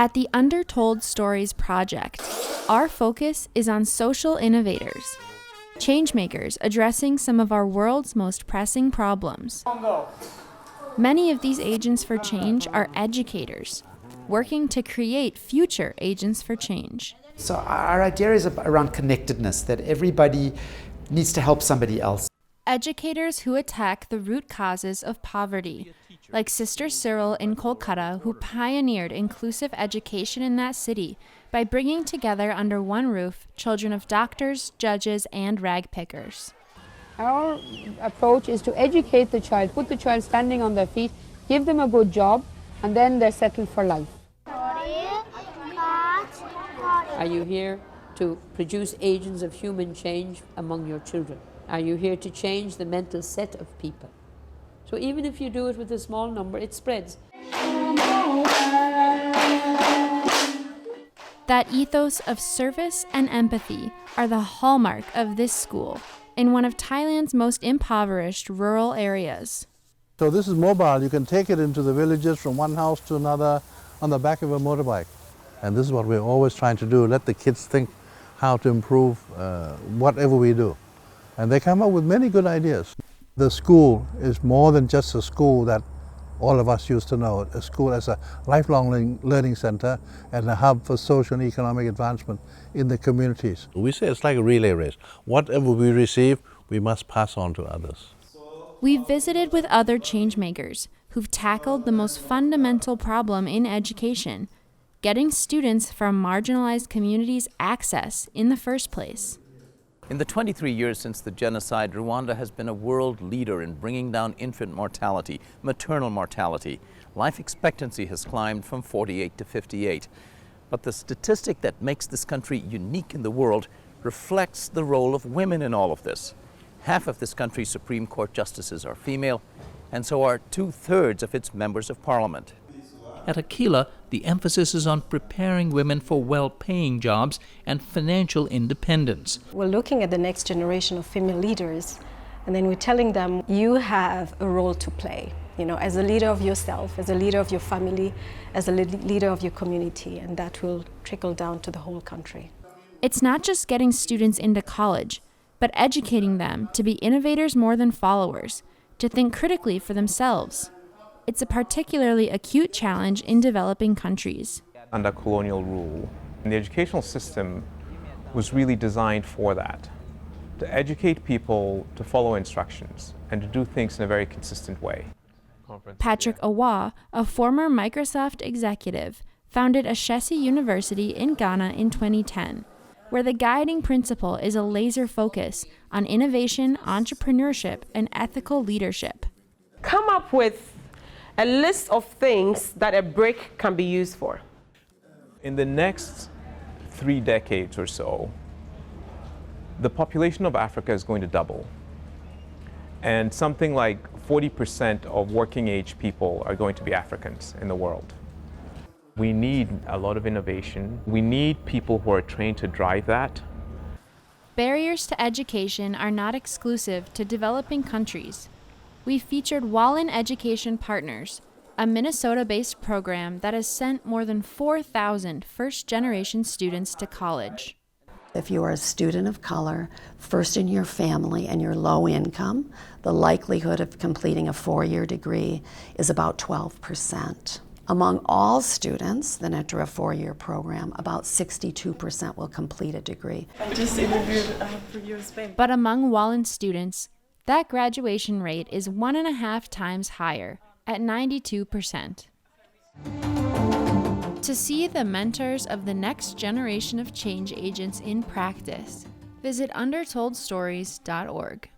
At the Untitled Stories project, our focus is on social innovators, changemakers addressing some of our world's most pressing problems. Many of these agents for change are educators, working to create future agents for change. So our idea is around connectedness, that everybody needs to help somebody else. Educators who attack the root causes of poverty, like Sister CYRIL in Kolkata, who pioneered inclusive education in that city by bringing together under one roof children of doctors, judges, and rag pickers. Our approach is to educate the child, put the child standing on their feet, give them a good job, and then they're settled for life. Are you here to produce agents of human change among your children? Are you here to change the mental set of people? So even if you do it with a small number, it spreads. That ethos of service and empathy are the hallmark of this school in one of Thailand's most impoverished rural areas. So this is mobile. You can take it into the villages from one house to another on the back of a motorbike. And this is what we're always trying to do, let the kids think how to improve whatever we do. And they come up with many good ideas. The school is more than just a school that all of us used to know. A school as a lifelong learning center and a hub for social and economic advancement in the communities. We say it's like a relay race. Whatever we receive, we must pass on to others. We've visited with other changemakers who've tackled the most fundamental problem in education, getting students from marginalized communities access in the first place. In the 23 years since the genocide, Rwanda has been a world leader in bringing down infant mortality, maternal mortality. Life expectancy has climbed from 48 to 58. But the statistic that makes this country unique in the world reflects the role of women in all of this. Half of this country's Supreme Court justices are female, and so are 2/3 of its members of parliament. At AKILAH, the emphasis is on preparing women for well-paying jobs and financial independence. We're looking at the next generation of female leaders, and then we're telling them, you have a role to play, as a leader of yourself, as a leader of your family, as a leader of your community, and that will trickle down to the whole country. It's not just getting students into college, but educating them to be innovators more than followers, to think critically for themselves. It's a particularly acute challenge in developing countries. Under colonial rule, the educational system was really designed for that, to educate people to follow instructions and to do things in a very consistent way. Patrick AWUAH, a former Microsoft executive, founded ASHESI University in Ghana in 2010, where the guiding principle is a laser focus on innovation, entrepreneurship, and ethical leadership. Come up with a list of things that a brick can be used for. In the next 3 decades or so, the population of Africa is going to double. And something like 40% of working age people are going to be Africans in the world. We need a lot of innovation. We need people who are trained to drive that. Barriers to education are not exclusive to developing countries. We featured WALLIN Education Partners, a Minnesota-based program that has sent more than 4,000 first-generation students to college. If you are a student of color, first in your family, and you're low income, the likelihood of completing a 4-year degree is about 12%. Among all students that enter a 4-year program, about 62% will complete a degree. I just interviewed for US Bank. But among WALLIN students, that graduation rate is 1.5 times higher, at 92%. To see the mentors of the next generation of change agents in practice, visit undertoldstories.org.